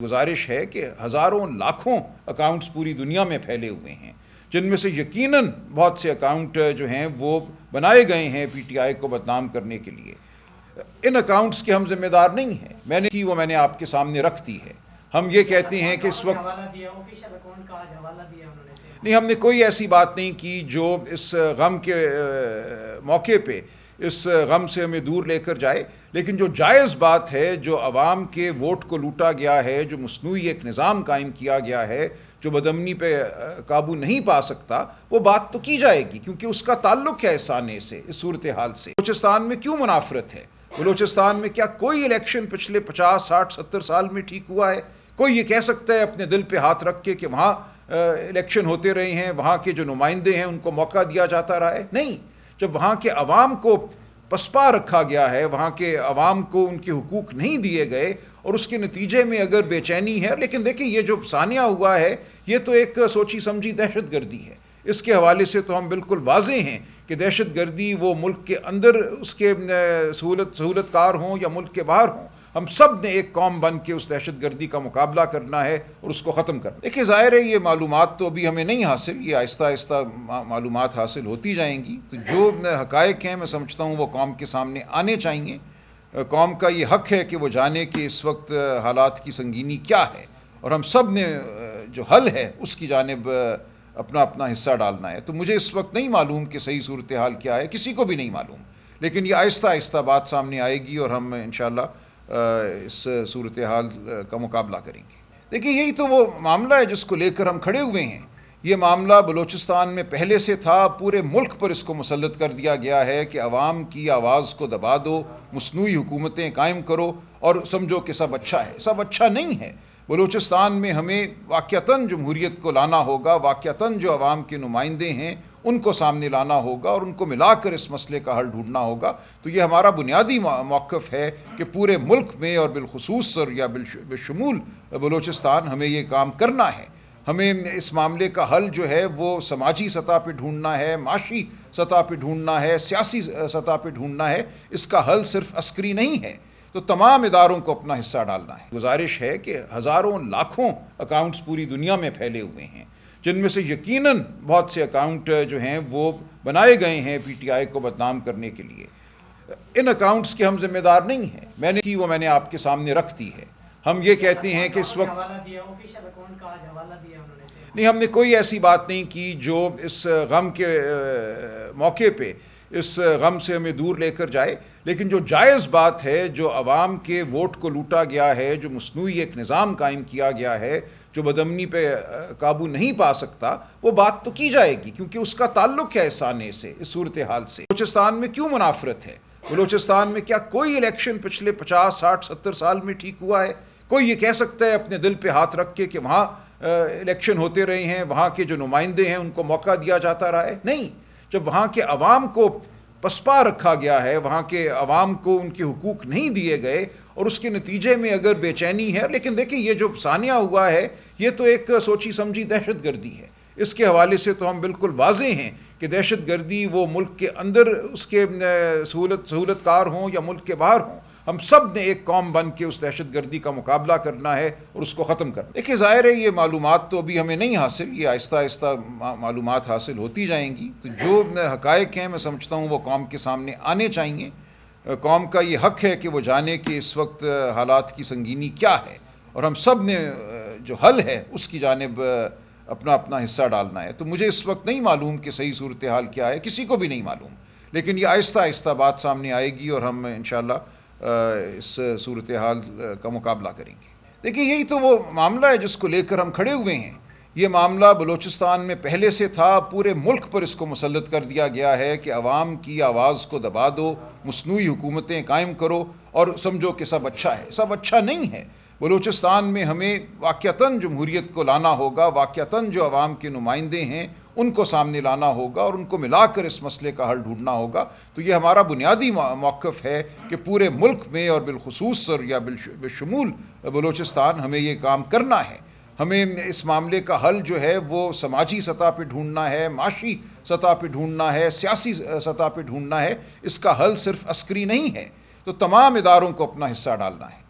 गुजारिश है कि हज़ारों लाखों अकाउंट्स पूरी दुनिया में फैले हुए हैं, जिनमें से यकीनन बहुत से अकाउंट जो हैं वो बनाए गए हैं पीटीआई को बदनाम करने के लिए। इन अकाउंट्स के हम जिम्मेदार नहीं हैं। मैंने आपके सामने रख दी है। हम ये कहते हैं कि इस वक्त नहीं, हमने कोई ऐसी बात नहीं की जो इस गम के मौके पे इस गम से हमें दूर लेकर जाए, लेकिन जो जायज़ बात है, जो अवाम के वोट को लूटा गया है, जो मसनूई एक निज़ाम कायम किया गया है जो बदअमनी पे काबू नहीं पा सकता, वो बात तो की जाएगी, क्योंकि उसका ताल्लुक है इस आने से, इस सूरत हाल से। बलूचिस्तान में क्यों मुनाफरत है? बलूचिस्तान में क्या कोई इलेक्शन पिछले 50, 60, 70 साल में ठीक हुआ है? कोई ये कह सकता है अपने दिल पे हाथ रख के कि वहाँ इलेक्शन होते रहे हैं, वहाँ के जो नुमाइंदे हैं उनको मौका दिया जाता रहा है? नहीं। जब वहाँ के अवाम को पसपा रखा गया है, वहाँ के अवाम को उनके हुकूक नहीं दिए गए और उसके नतीजे में अगर बेचैनी है, लेकिन देखिए ये जो सानिया हुआ है ये तो एक सोची समझी दहशत गर्दी है। इसके हवाले से तो हम बिल्कुल वाज़ेह हैं कि दहशत गर्दी वो मुल्क के अंदर उसके सहूलतकार हों या मुल्क के बाहर हों, हम सब ने एक कौम बन के उस दहशत गर्दी का मुकाबला करना है और उसको ख़त्म करना। देखिए ज़ाहिर है ये मालूमात तो अभी हमें नहीं हासिल, ये आहिस्ता आहिस्ता मालूमात हासिल होती जाएंगी। तो जो हक़ाइक़ हैं मैं समझता हूँ वो कौम के सामने आने चाहिए। कौम का ये हक़ है कि वो जाने कि इस वक्त हालात की संगीनी क्या है, और हम सब ने जो हल है उसकी जानिब अपना अपना हिस्सा डालना है। तो मुझे इस वक्त नहीं मालूम कि सही सूरत हाल क्या है, किसी को भी नहीं मालूम, लेकिन ये आहिस्ता आहिस्ता बात सामने आएगी और हम इंशाअल्लाह इस सूरत हाल का मुकाबला करेंगे। देखिए यही तो वो मामला है जिसको लेकर हम खड़े हुए हैं। ये मामला बलूचिस्तान में पहले से था, पूरे मुल्क पर इसको मुसल्लत कर दिया गया है कि अवाम की आवाज़ को दबा दो, मसनूई हुकूमतें कायम करो और समझो कि सब अच्छा है। सब अच्छा नहीं है। बलूचिस्तान में हमें वाक़तन जमहूरियत को लाना होगा, वाक़तन जो अवाम के नुमाइंदे हैं उनको सामने लाना होगा और उनको मिलाकर इस मसले का हल ढूंढना होगा। तो ये हमारा बुनियादी मौक़िफ़ है कि पूरे मुल्क में और बिलखुसूस या बिलशमूल बलूचिस्तान हमें ये काम करना है। हमें इस मामले का हल जो है वो समाजी सतह पे ढूंढना है, माशी सतह पे ढूंढना है, सियासी सतह पे ढूंढना है। इसका हल सिर्फ अस्करी नहीं है, तो तमाम इदारों को अपना हिस्सा डालना है। गुजारिश है कि हज़ारों लाखों अकाउंट्स पूरी दुनिया में फैले हुए हैं, जिनमें से यकीनन बहुत से अकाउंट जो हैं वो बनाए गए हैं पीटीआई को बदनाम करने के लिए। इन अकाउंट्स के हम जिम्मेदार नहीं हैं। मैंने आपके सामने रख दी है। हम ये कहते हैं कि इस वक्त नहीं, हमने कोई ऐसी बात नहीं की जो इस गम के मौके पे इस गम से हमें दूर लेकर जाए, लेकिन जो जायज़ बात है, जो अवाम के वोट को लूटा गया है, जो मसनूई एक निज़ाम कायम किया गया है जो बदअमनी पे काबू नहीं पा सकता, वो बात तो की जाएगी, क्योंकि उसका ताल्लुक है इस आने से, इस सूरत हाल से। बलूचिस्तान में क्यों मुनाफरत है? बलूचिस्तान में क्या कोई इलेक्शन पिछले 50, 60, 70 साल में ठीक हुआ है? कोई ये कह सकता है अपने दिल पे हाथ रख के कि वहाँ इलेक्शन होते रहे हैं, वहाँ के जो नुमाइंदे हैं उनको मौका दिया जाता रहा है? नहीं। जब वहाँ के अवाम को पसपा रखा गया है, वहाँ के अवाम को उनके हुकूक नहीं दिए गए और उसके नतीजे में अगर बेचैनी है, लेकिन देखिए ये जो सानिया हुआ है ये तो एक सोची समझी दहशत गर्दी है। इसके हवाले से तो हम बिल्कुल वाज़ेह हैं कि दहशत गर्दी वो मुल्क के अंदर उसके सहूलतकार हों या मुल्क के बाहर हों, हम सब ने एक कौम बन के उस दहशत गर्दी का मुकाबला करना है और उसको ख़त्म करना। देखिए ज़ाहिर है ये मालूमात तो अभी हमें नहीं हासिल, ये आहिस्ता आहिस्ता मालूमात हासिल होती जाएंगी। तो जो हक़ाइक़ हैं मैं समझता हूँ वो कौम के सामने आने चाहिए। कौम का ये हक़ है कि वो जाने कि इस वक्त हालात की संगीनी क्या है, और हम सब ने जो हल है उसकी जानिब अपना अपना हिस्सा डालना है। तो मुझे इस वक्त नहीं मालूम कि सही सूरत हाल क्या है, किसी को भी नहीं मालूम, लेकिन ये आहिस्ता आहिस्ता बात सामने आएगी और हम इंशाअल्लाह इस सूरत हाल का मुकाबला करेंगे। देखिए यही तो वो मामला है जिसको लेकर हम खड़े हुए हैं। ये मामला बलूचिस्तान में पहले से था, पूरे मुल्क पर इसको मुसल्लत कर दिया गया है कि अवाम की आवाज़ को दबा दो, मसनूई हुकूमतें कायम करो और समझो कि सब अच्छा है। सब अच्छा नहीं है। बलूचिस्तान में हमें वाक़तन जमहूरियत को लाना होगा, वाक़तन जो अवाम के नुमाइंदे हैं उनको सामने लाना होगा और उनको मिलाकर इस मसले का हल ढूंढना होगा। तो ये हमारा बुनियादी मौक़िफ़ है कि पूरे मुल्क में और बिलखुसूस या बिलशमूल बलूचिस्तान हमें ये काम करना है। हमें इस मामले का हल जो है वो समाजी सतह पे ढूंढना है, माशी सतह पे ढूंढना है, सियासी सतह पे ढूंढना है। इसका हल सिर्फ अस्करी नहीं है, तो तमाम इदारों को अपना हिस्सा डालना है।